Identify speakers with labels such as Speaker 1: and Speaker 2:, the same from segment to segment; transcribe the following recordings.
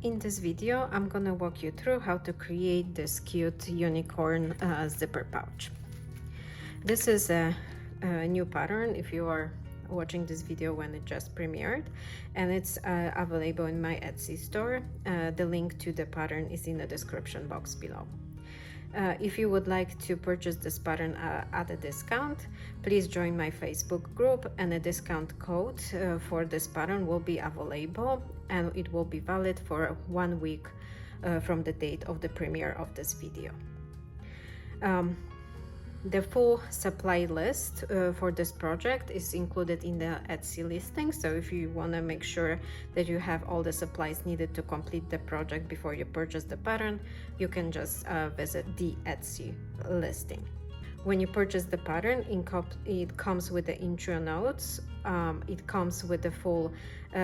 Speaker 1: In this video, I'm gonna walk you through how to create this cute unicorn zipper pouch. This is a new pattern if you are watching this video when it just premiered, and it's available in my Etsy store. The link to the pattern is in the description box below. If you would like to purchase this pattern at a discount, please join my Facebook group, and a discount code for this pattern will be available, and it will be valid for 1 week from the date of the premiere of this video. The full supply list for this project is included in the Etsy listing, so if you want to make sure that you have all the supplies needed to complete the project before you purchase the pattern, you can just visit the Etsy listing. When you purchase the pattern, it comes with the intro notes, it comes with the full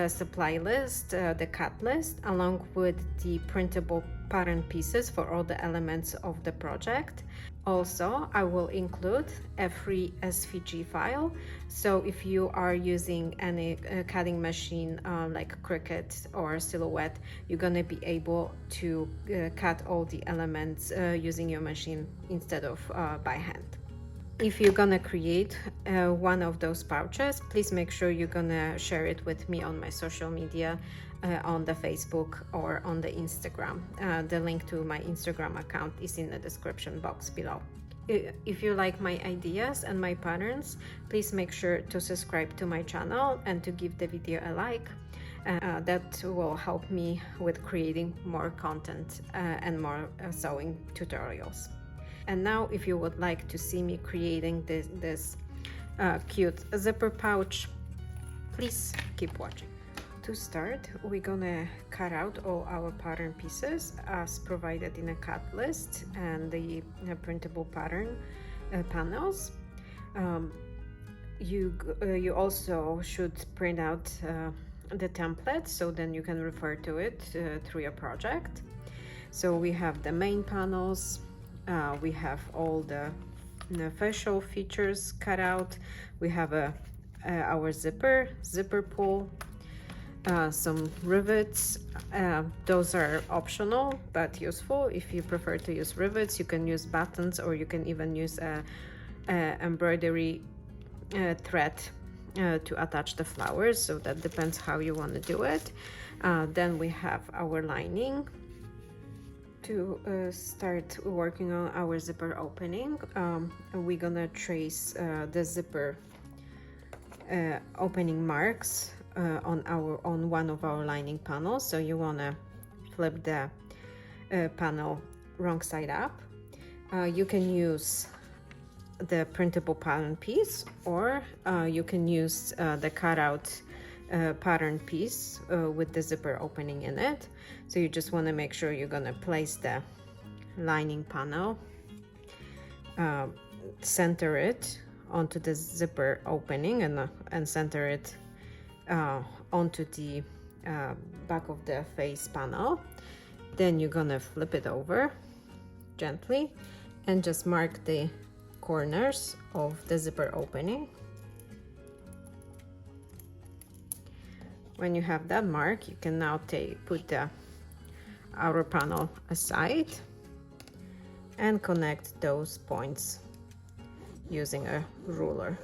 Speaker 1: supply list, the cut list, along with the printable pattern pieces for all the elements of the project. Also, I will include a free SVG file, so if you are using any cutting machine like Cricut or Silhouette, you're gonna be able to cut all the elements using your machine instead of by hand. If you're gonna create one of those pouches, please make sure you're gonna share it with me on my social media, on the Facebook or on the Instagram. The link to my Instagram account is in the description box below. If you like my ideas and my patterns, please make sure to subscribe to my channel and to give the video a like. That will help me with creating more content and more sewing tutorials. And now, if you would like to see me creating this cute zipper pouch, please keep watching. To start, we're gonna cut out all our pattern pieces as provided in a cut list and the printable pattern panels. You also should print out the template, so then you can refer to it through your project. So we have the main panels, we have all the facial features cut out, we have our zipper pull, some rivets. Those are optional but useful. If you prefer to use rivets, you can use buttons, or you can even use a embroidery thread to attach the flowers, so that depends how you want to do it. Then we have our lining. To start working on our zipper opening, we're gonna trace the zipper opening marks on one of our lining panels. So you want to flip the panel wrong side up. You can use the printable pattern piece, or you can use the cutout pattern piece with the zipper opening in it. So you just want to make sure you're going to place the lining panel, center it onto the zipper opening, and center it onto the back of the face panel. Then you're gonna flip it over gently and just mark the corners of the zipper opening. When you have that mark, you can now put the outer panel aside and connect those points using a ruler.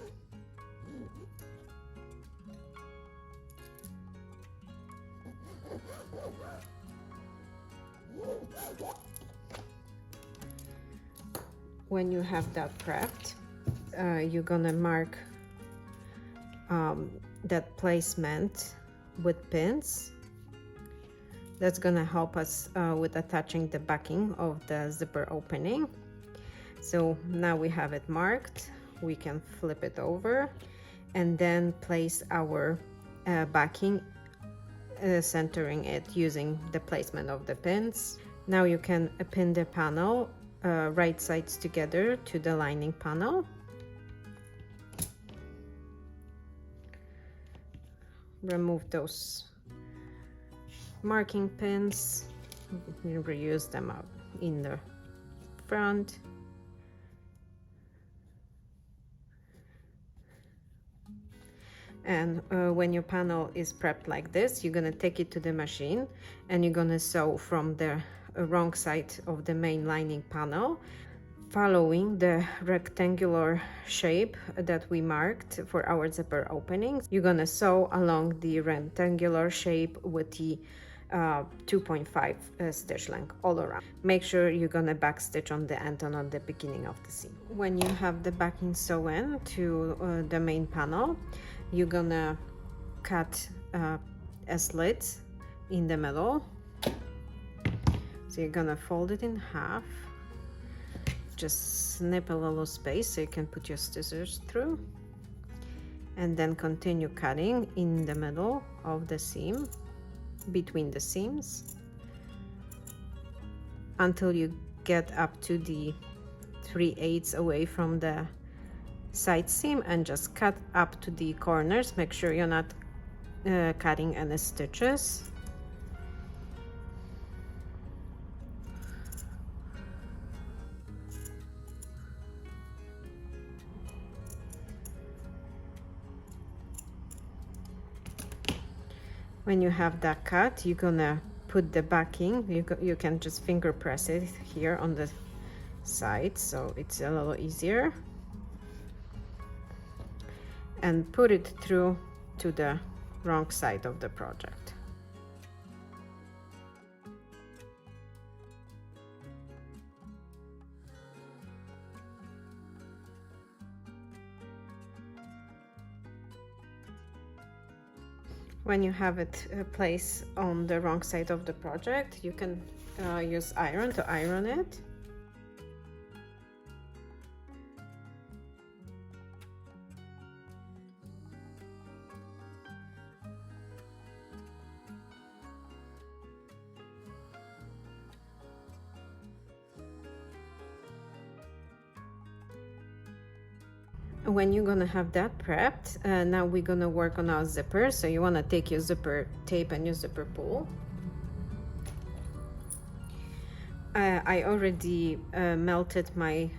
Speaker 1: When you have that prepped, you're gonna mark that placement with pins. That's gonna help us with attaching the backing of the zipper opening. So now we have it marked, we can flip it over and then place our backing, centering it using the placement of the pins. Now you can pin the panel right sides together to the lining panel. Remove those marking pins, reuse them out in the front. And when your panel is prepped like this, you're gonna take it to the machine and you're gonna sew from the wrong side of the main lining panel, following the rectangular shape that we marked for our zipper openings. You're gonna sew along the rectangular shape with the 2.5 stitch length all around. Make sure you're gonna back stitch on the end and on the beginning of the seam. When you have the backing sewn to the main panel, you're gonna cut a slit in the middle. So you're gonna fold it in half, just snip a little space so you can put your scissors through, and then continue cutting in the middle of the seam, between the seams, until you get up to the 3/8 away from the side seam, and just cut up to the corners. Make sure you're not cutting any stitches. When you have that cut, you're gonna put the backing. You can just finger press it here on the side, so it's a little easier, and put it through to the wrong side of the project. When you have it placed on the wrong side of the project, you can use iron to iron it. When you're gonna have that prepped, now we're gonna work on our zipper. So you want to take your zipper tape and your zipper pull. I already melted my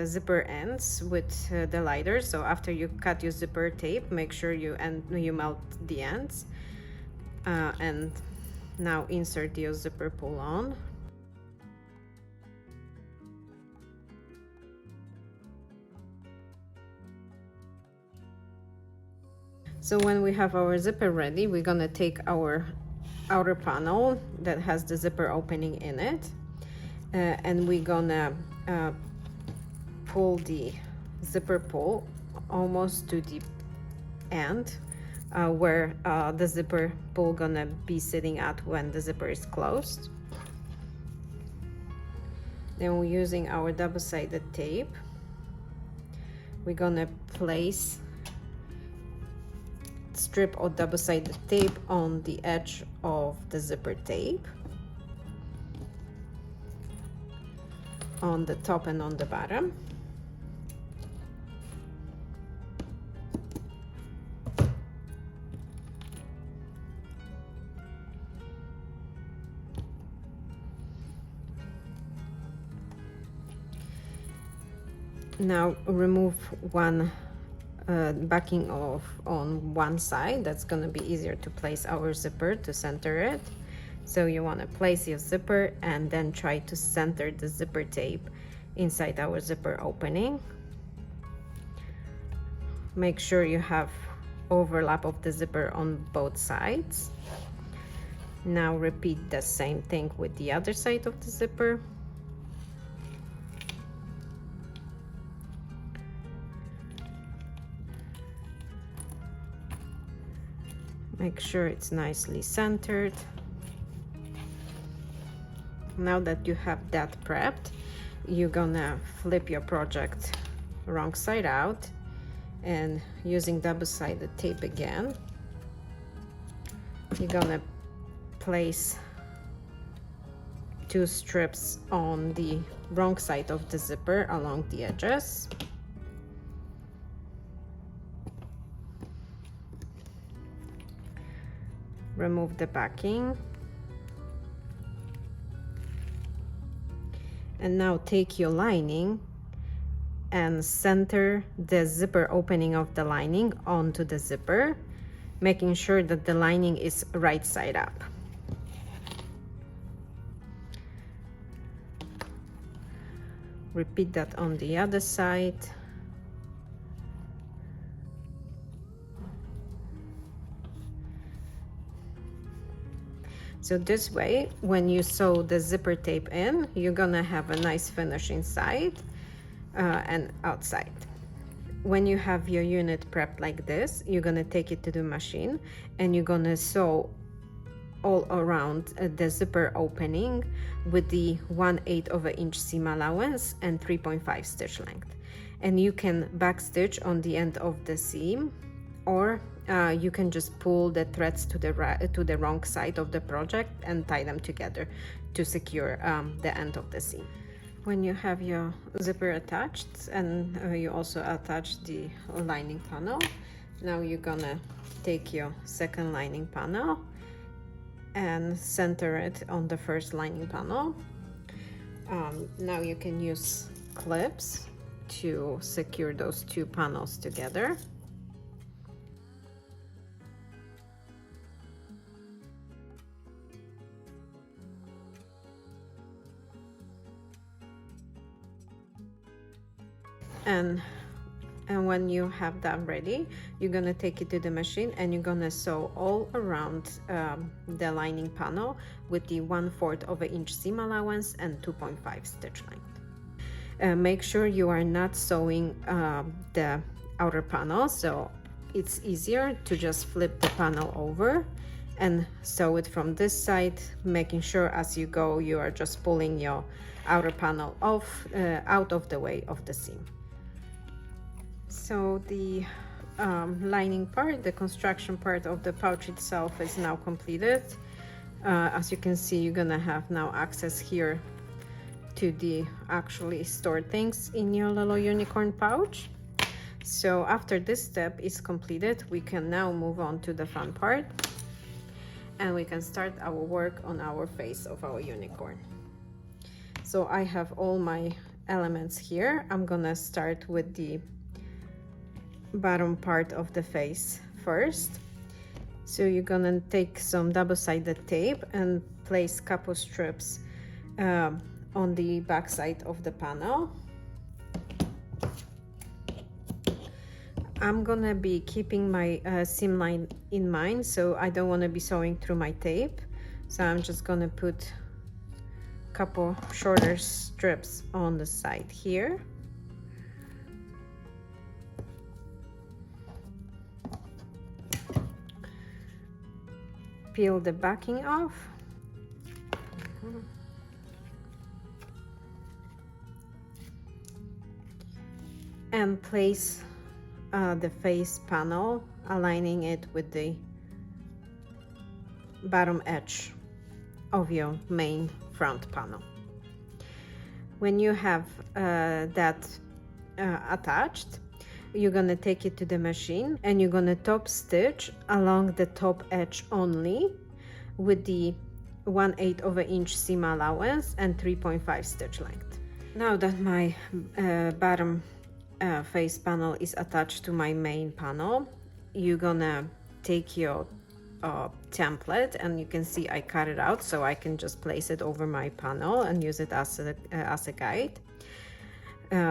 Speaker 1: zipper ends with the lighter. So after you cut your zipper tape, make sure you melt the ends, and now insert your zipper pull on. So when we have our zipper ready, we're gonna take our outer panel that has the zipper opening in it, and we're gonna pull the zipper pull almost to the end, where the zipper pull gonna be sitting at when the zipper is closed. Then we're using our double-sided tape. We're gonna place strip of double-sided tape on the edge of the zipper tape, on the top and on the bottom. Now remove one backing off on one side. That's going to be easier to place our zipper, to center it. So you want to place your zipper and then try to center the zipper tape inside our zipper opening. Make sure you have overlap of the zipper on both sides. Now repeat the same thing with the other side of the zipper. Make sure it's nicely centered. Now that you have that prepped, you're gonna flip your project wrong side out, and using double-sided tape again, you're gonna place 2 strips on the wrong side of the zipper along the edges. Remove the backing, and now take your lining and center the zipper opening of the lining onto the zipper, making sure that the lining is right side up. Repeat that on the other side. So this way, when you sew the zipper tape in, you're gonna have a nice finish inside and outside. When you have your unit prepped like this, you're gonna take it to the machine and you're gonna sew all around the zipper opening with the 1/8 of an inch seam allowance and 3.5 stitch length. And you can backstitch on the end of the seam, or you can just pull the threads to the wrong side of the project and tie them together to secure the end of the seam. When you have your zipper attached and you also attach the lining panel, now you're gonna take your second lining panel and center it on the first lining panel. Now you can use clips to secure those two panels together. And when you have that ready, you're gonna take it to the machine and you're gonna sew all around the lining panel with the 1/4 of an inch seam allowance and 2.5 stitch length. Make sure you are not sewing the outer panel, so it's easier to just flip the panel over and sew it from this side, making sure as you go you are just pulling your outer panel off out of the way of the seam. So the lining part, the construction part of the pouch itself is now completed. As you can see, you're gonna have now access here to the actually stored things in your little unicorn pouch. So after this step is completed, we can now move on to the fun part and we can start our work on our face of our unicorn. So I have all my elements here. I'm gonna start with the bottom part of the face first. So you're gonna take some double-sided tape and place couple strips on the back side of the panel. I'm gonna be keeping my seam line in mind, so I don't want to be sewing through my tape, so I'm just gonna put a couple shorter strips on the side here. Peel the backing off. And place the face panel, aligning it with the bottom edge of your main front panel. When you have that attached, you're gonna take it to the machine and you're gonna top stitch along the top edge only with the 1/8 of an inch seam allowance and 3.5 stitch length. Now that my bottom face panel is attached to my main panel, you're gonna take your template, and you can see I cut it out so I can just place it over my panel and use it as a guide.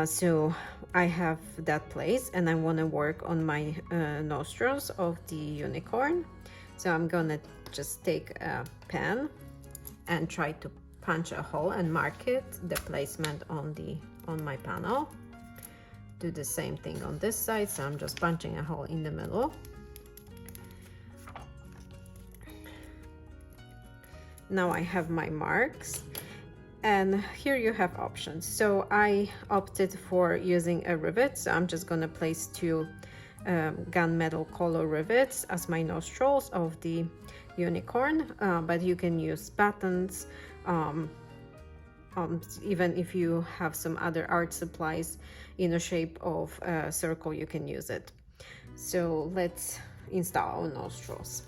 Speaker 1: So I have that place and I want to work on my nostrils of the unicorn. So I'm gonna just take a pen and try to punch a hole and mark it, the placement on my panel. Do the same thing on this side, so I'm just punching a hole in the middle. Now I have my marks, and here you have options. So I opted for using a rivet, so I'm just gonna place two gunmetal color rivets as my nostrils of the unicorn, but you can use buttons. Even if you have some other art supplies in a shape of a circle, you can use it. So let's install our nostrils.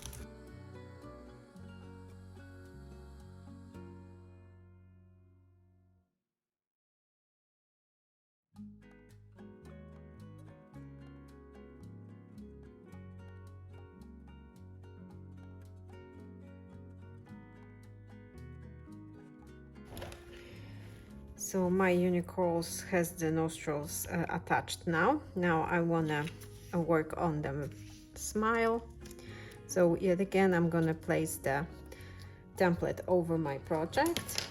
Speaker 1: So my unicorns has the nostrils attached now. Now I wanna work on the smile. So yet again, I'm gonna place the template over my project.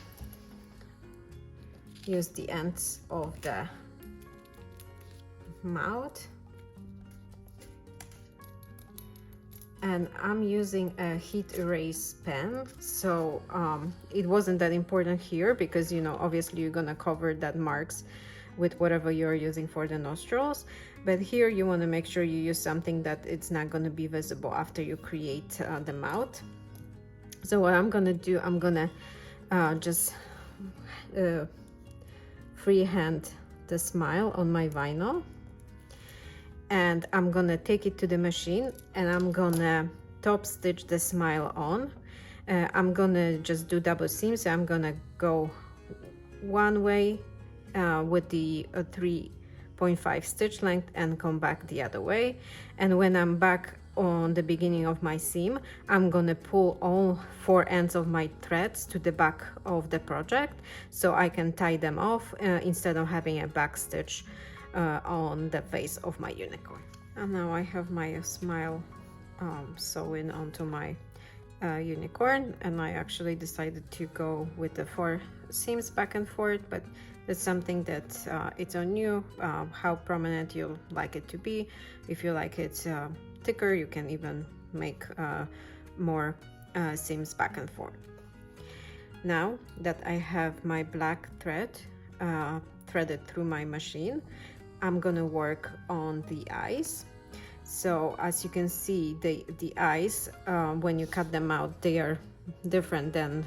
Speaker 1: Use the ends of the mouth. And I'm using a heat erase pen, so it wasn't that important here because, you know, obviously you're gonna cover that marks with whatever you're using for the nostrils, but here you want to make sure you use something that it's not going to be visible after you create the mouth. So what I'm gonna do, I'm gonna just freehand the smile on my vinyl, and I'm gonna take it to the machine and I'm gonna top stitch the smile on. I'm gonna just do double seams, so I'm gonna go one way with the 3.5 stitch length and come back the other way. And when I'm back on the beginning of my seam, I'm gonna pull all 4 ends of my threads to the back of the project so I can tie them off instead of having a back stitch on the face of my unicorn. And now I have my smile sewn onto my unicorn, and I actually decided to go with the 4 seams back and forth, but that's something that it's on you, how prominent you like it to be. If you like it thicker, you can even make more seams back and forth. Now that I have my black thread threaded through my machine, I'm gonna work on the eyes. So as you can see, the eyes, when you cut them out, they are different than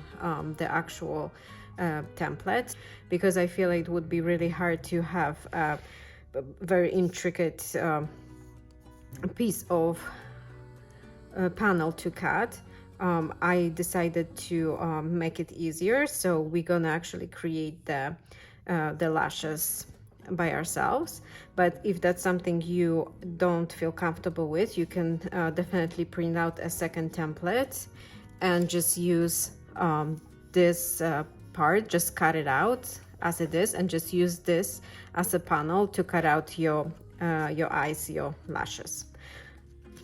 Speaker 1: the actual template, because I feel it would be really hard to have a very intricate piece of panel to cut. I decided to make it easier, so we're gonna actually create the lashes by ourselves. But if that's something you don't feel comfortable with, you can definitely print out a second template and just use this part, just cut it out as it is, and just use this as a panel to cut out your eyes, your lashes.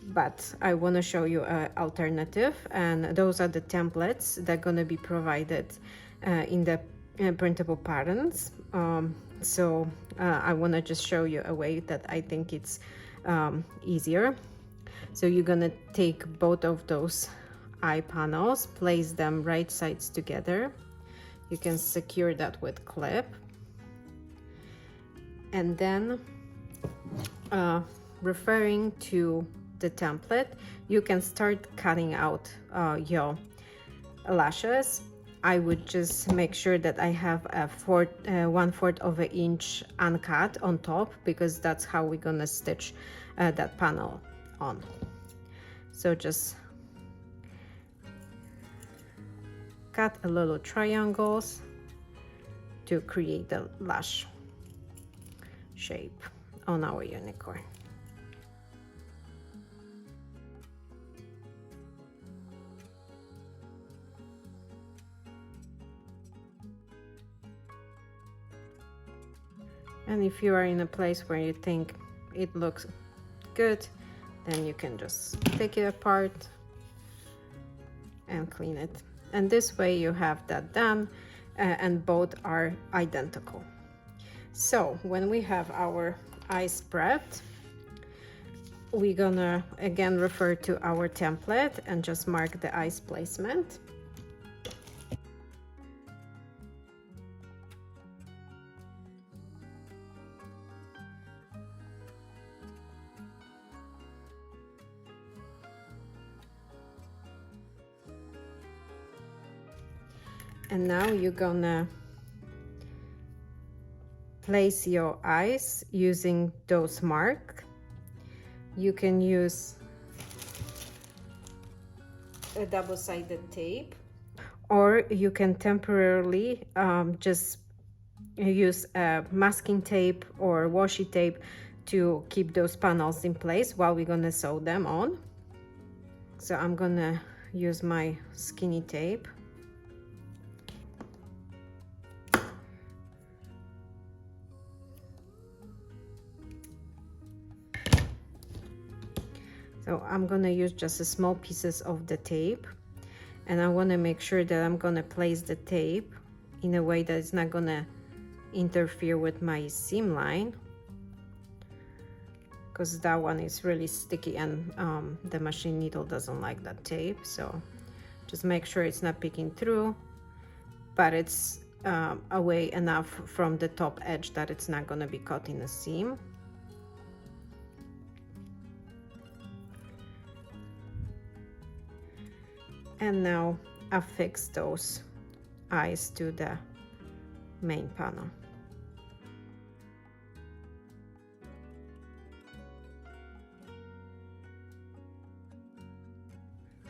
Speaker 1: But I want to show you an alternative, and those are the templates that are going to be provided in the printable patterns. So I want to just show you a way that I think it's easier. So you're gonna take both of those eye panels, place them right sides together. You can secure that with clip, and then referring to the template, you can start cutting out your lashes. I would just make sure that I have a 1/4 of an inch uncut on top, because that's how we're gonna stitch that panel on. So just cut a little triangles to create the lash shape on our unicorn. And if you are in a place where you think it looks good, then you can just take it apart and clean it. And this way you have that done, and both are identical. So when we have our eyes prepped, we're gonna again refer to our template and just mark the eyes placement. And now you're gonna place your eyes using those marks. You can use a double-sided tape, or you can temporarily just use a masking tape or washi tape to keep those panels in place while we're gonna sew them on. So I'm gonna use my skinny tape. So I'm gonna use just a small pieces of the tape, and I want to make sure that I'm gonna place the tape in a way that it's not gonna interfere with my seam line, because that one is really sticky, and the machine needle doesn't like that tape. So just make sure it's not peeking through, but it's away enough from the top edge that it's not going to be caught in a seam. And now affix those eyes to the main panel.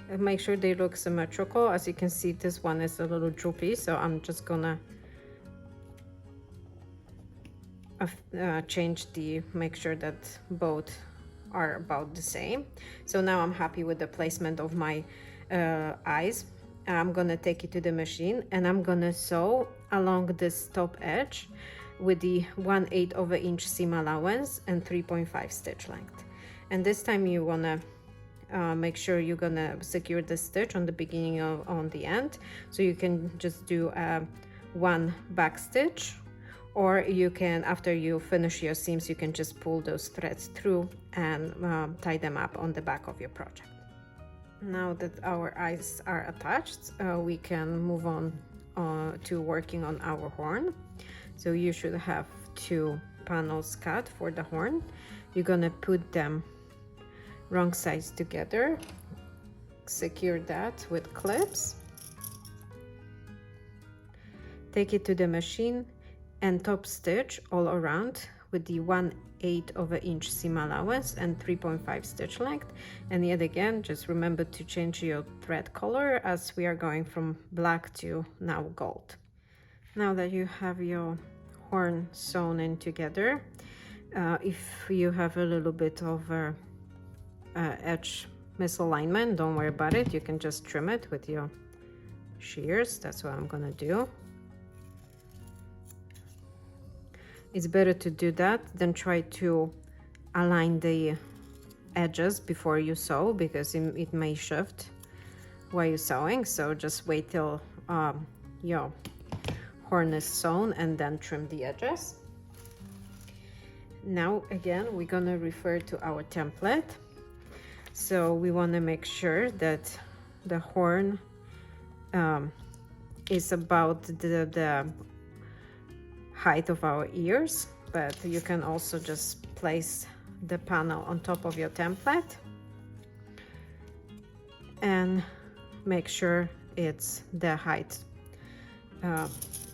Speaker 1: And make sure they look symmetrical. As you can see, this one is a little droopy, so I'm just gonna make sure that both are about the same. So now I'm happy with the placement of my eyes. I'm gonna take it to the machine, and I'm gonna sew along this top edge with the 1/8 of an inch seam allowance and 3.5 stitch length. And this time you wanna make sure you're gonna secure the stitch on the beginning or on the end, so you can just do one back stitch, or you can, after you finish your seams, you can just pull those threads through and tie them up on the back of your project. Now that our eyes are attached, we can move on to working on our horn. So you should have 2 panels cut for the horn. You're gonna put them wrong sides together, secure that with clips, take it to the machine, and top stitch all around with the 1/8 of an inch seam allowance and 3.5 stitch length. And yet again, just remember to change your thread color, as we are going from black to now gold. Now that you have your horn sewn in together, if you have a little bit of edge misalignment, don't worry about it. You can just trim it with your shears. That's what I'm gonna do. It's better to do that than try to align the edges before you sew, because it may shift while you're sewing. So just wait till your horn is sewn and then trim the edges. Now again, we're gonna refer to our template. So we want to make sure that the horn is about the height of our ears, but you can also just place the panel on top of your template and make sure it's the height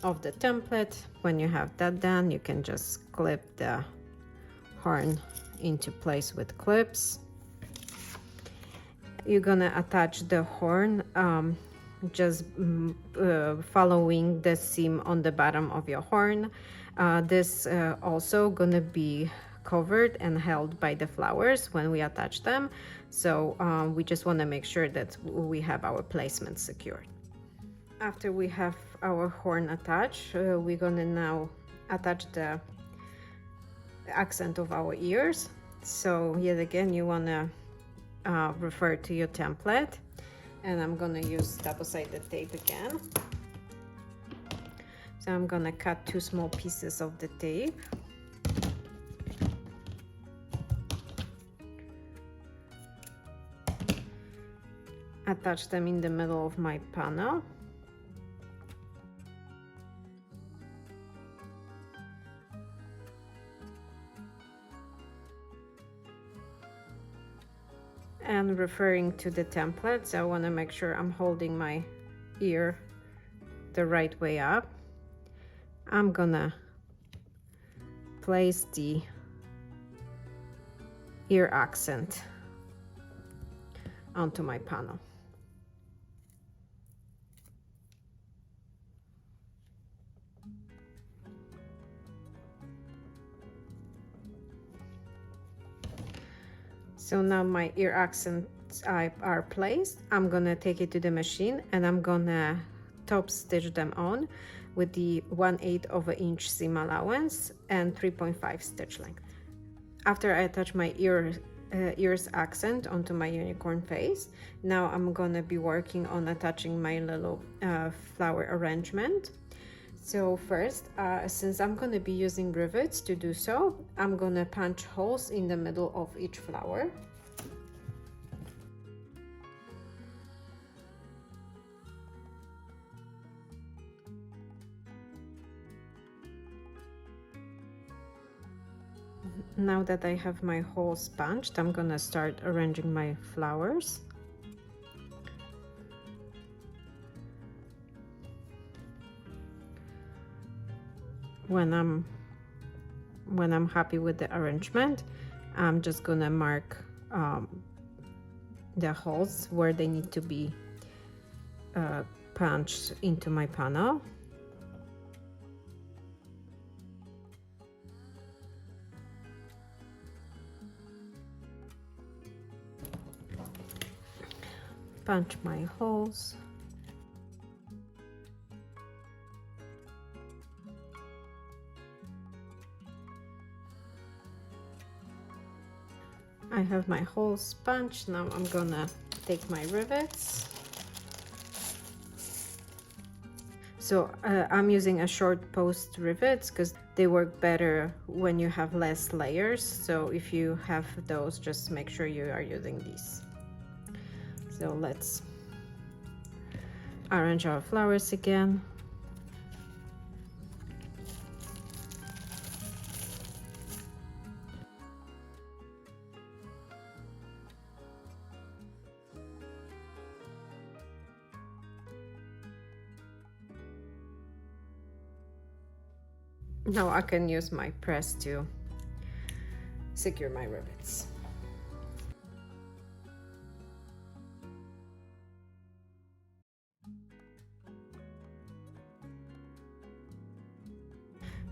Speaker 1: of the template. When you have that done, you can just clip the horn into place with clips. You're gonna attach the horn just following the seam on the bottom of your horn. This also gonna be covered and held by the flowers when we attach them. So we just want to make sure that we have our placement secured. After we have our horn attached, we're gonna now attach the accent of our ears. So yet again, you want to refer to your template, and I'm gonna use double-sided tape again. So I'm gonna cut 2 small pieces of the tape. Attach them in the middle of my panel. And referring to the templates, I want to make sure I'm holding my ear the right way up. I'm gonna place the ear accent onto my panel. So now my ear accents are placed. I'm gonna take it to the machine, and I'm gonna top stitch them on with the 1/8 of an inch seam allowance and 3.5 stitch length. After I attach my ear ears accent onto my unicorn face. Now I'm gonna be working on attaching my little flower arrangement. So first, since I'm gonna be using rivets to do so, I'm gonna punch holes in the middle of each flower. Now that I have my holes punched, I'm gonna start arranging my flowers. When I'm happy with the arrangement, I'm just gonna mark the holes where they need to be punched into my panel. Punch my holes. I have my holes punched. Now I'm gonna take my rivets. So I'm using a short post rivets because they work better when you have less layers. So if you have those, just make sure you are using these. So let's arrange our flowers again. Now I can use my press to secure my rivets.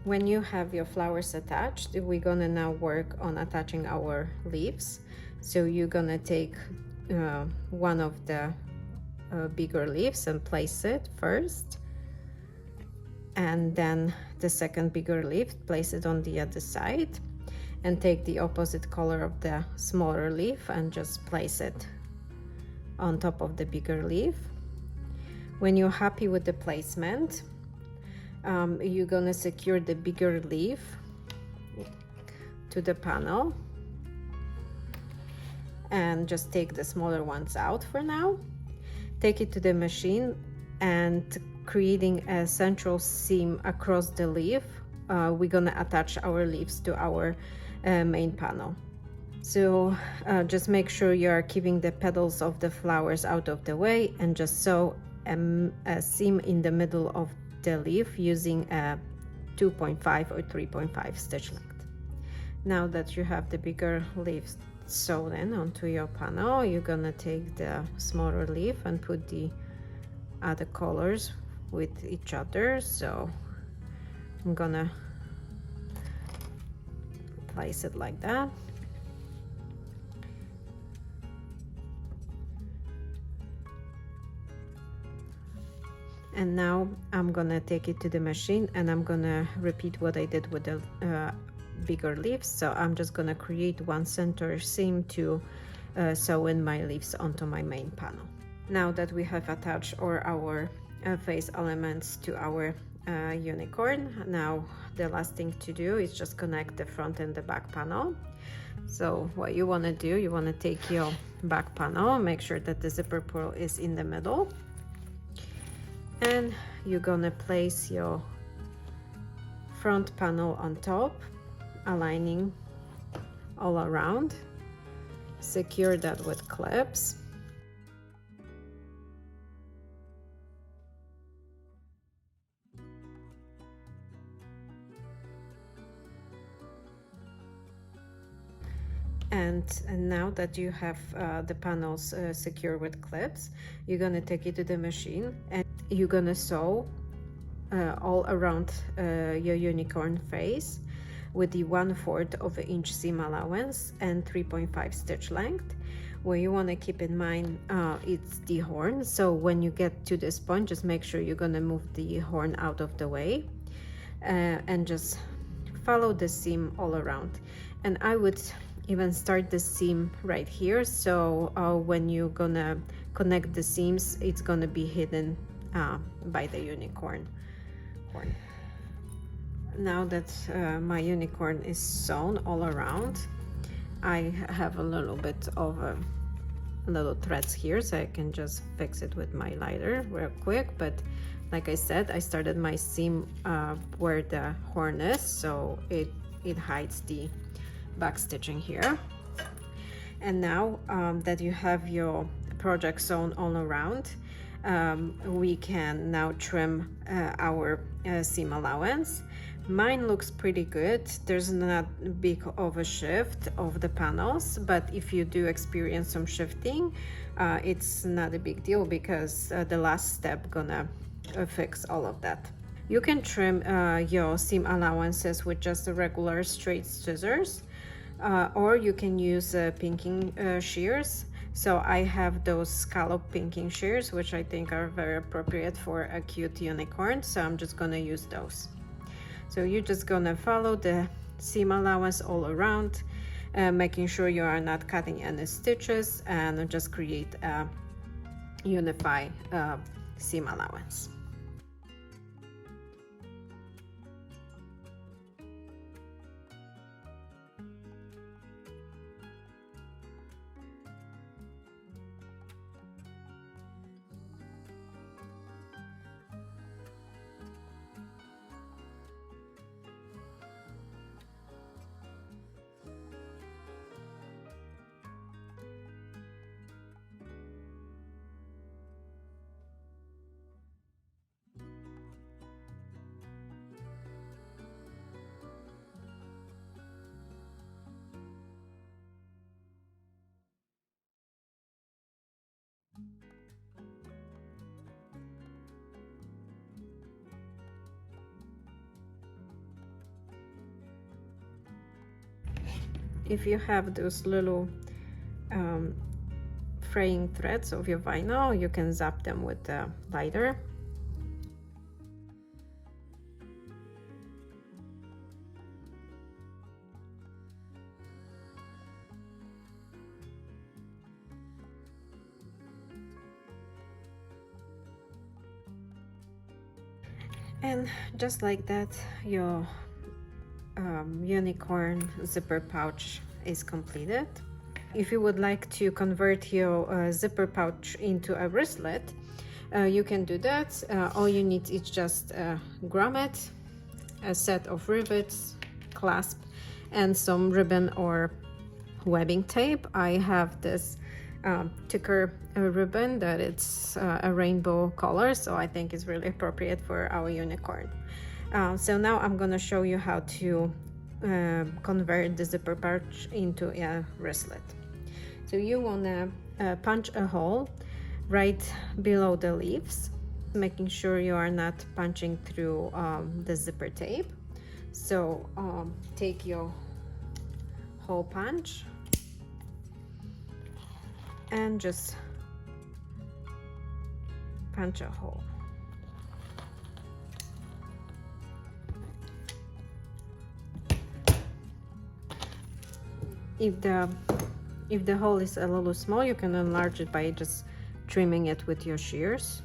Speaker 1: When you have your flowers attached, we're gonna now work on attaching our leaves. So you're gonna take one of the bigger leaves and place it first, and then the second bigger leaf, place it on the other side, and take the opposite color of the smaller leaf and just place it on top of the bigger leaf. When you're happy with the placement, you're gonna secure the bigger leaf to the panel and just take the smaller ones out for now. Take it to the machine, and creating a central seam across the leaf, we're gonna attach our leaves to our main panel. So just make sure you are keeping the petals of the flowers out of the way, and just sew a seam in the middle of the leaf using a 2.5 or 3.5 stitch length. Now that you have the bigger leaves sewn in onto your panel, you're gonna take the smaller leaf and put the other colors with each other. So I'm gonna place it like that. And now I'm gonna take it to the machine, and I'm gonna repeat what I did with the bigger leaves. So I'm just gonna create one center seam to sew in my leaves onto my main panel. Now that we have attached all our face elements to our unicorn, now the last thing to do is just connect the front and the back panel. So what you want to do, you want to take your back panel, make sure that the zipper pull is in the middle, and you're gonna place your front panel on top, aligning all around. Secure that with clips. And now that you have the panels secure with clips, you're gonna take it to the machine, and you're gonna sew all around your unicorn face with the 1/4 of an inch seam allowance and 3.5 stitch length. What you want to keep in mind, it's the horn. So when you get to this point, just make sure you're gonna move the horn out of the way and just follow the seam all around. And I would even start the seam right here, so when you're gonna connect the seams, it's gonna be hidden by the unicorn horn. Now that my unicorn is sewn all around, I have a little bit of little threads here, so I can just fix it with my lighter real quick. But like I said, I started my seam where the horn is, so it hides the back stitching here. And now that you have your project sewn all around, we can now trim our seam allowance. Mine looks pretty good. There's not big of a shift of the panels, but if you do experience some shifting, it's not a big deal, because the last step gonna fix all of that. You can trim your seam allowances with just the regular straight scissors, or you can use pinking shears. So I have those scallop pinking shears, which I think are very appropriate for a cute unicorn, so I'm just gonna use those. So you're just gonna follow the seam allowance all around, making sure you are not cutting any stitches, and just create a unified seam allowance. If you have those little fraying threads of your vinyl, you can zap them with the lighter. And just like that, your unicorn zipper pouch is completed. If you would like to convert your zipper pouch into a wristlet, you can do that. All you need is just a grommet, a set of rivets, clasp, and some ribbon or webbing tape. I have this thicker ribbon that it's a rainbow color, so I think it's really appropriate for our unicorn. So now I'm gonna show you how to convert the zipper pouch into a wristlet. So you wanna punch a hole right below the leaves, making sure you are not punching through the zipper tape. So take your hole punch and just punch a hole. If the hole is a little small, you can enlarge it by just trimming it with your shears.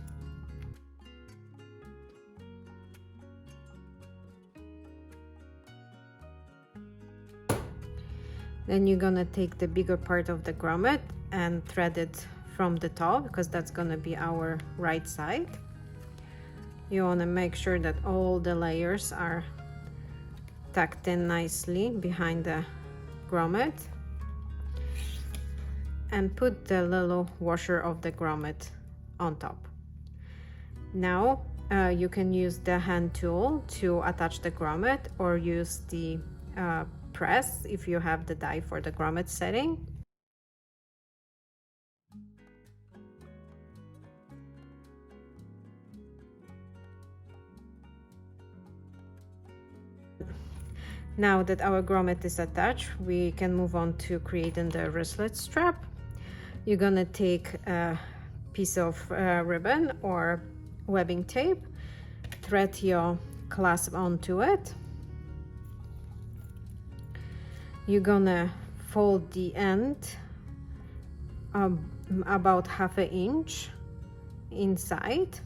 Speaker 1: Then you're gonna take the bigger part of the grommet and thread it from the top, because that's gonna be our right side. You wanna make sure that all the layers are tucked in nicely behind the grommet, and put the little washer of the grommet on top. Now you can use the hand tool to attach the grommet, or use the press if you have the die for the grommet setting. Now that our grommet is attached, we can move on to creating the wristlet strap. You're gonna take a piece of ribbon or webbing tape, thread your clasp onto it. You're gonna fold the end about 1/2 inch inside.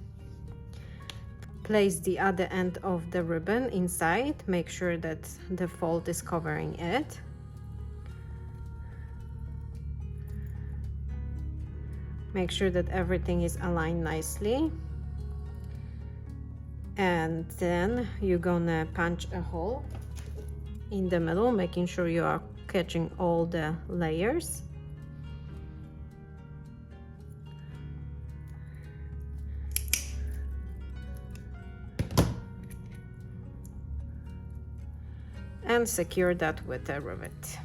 Speaker 1: Place the other end of the ribbon inside. Make sure that the fold is covering it. Make sure that everything is aligned nicely. And then you're gonna punch a hole in the middle, making sure you are catching all the layers. And secure that with a rivet.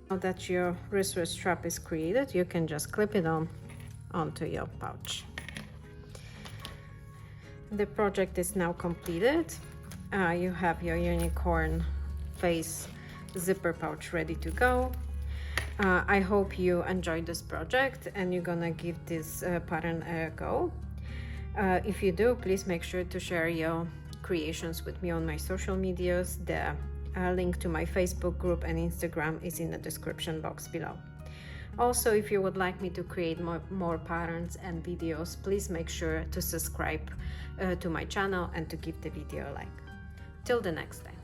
Speaker 1: Now that your wristlet strap is created, you can just clip it onto your pouch. The project is now completed. You have your unicorn face zipper pouch ready to go. I hope you enjoyed this project and you're gonna give this pattern a go. If you do, please make sure to share your creations with me on my social medias. The link to my Facebook group and Instagram is in the description box below. Also, if you would like me to create more patterns and videos, please make sure to subscribe to my channel and to give the video a like. Till the next time.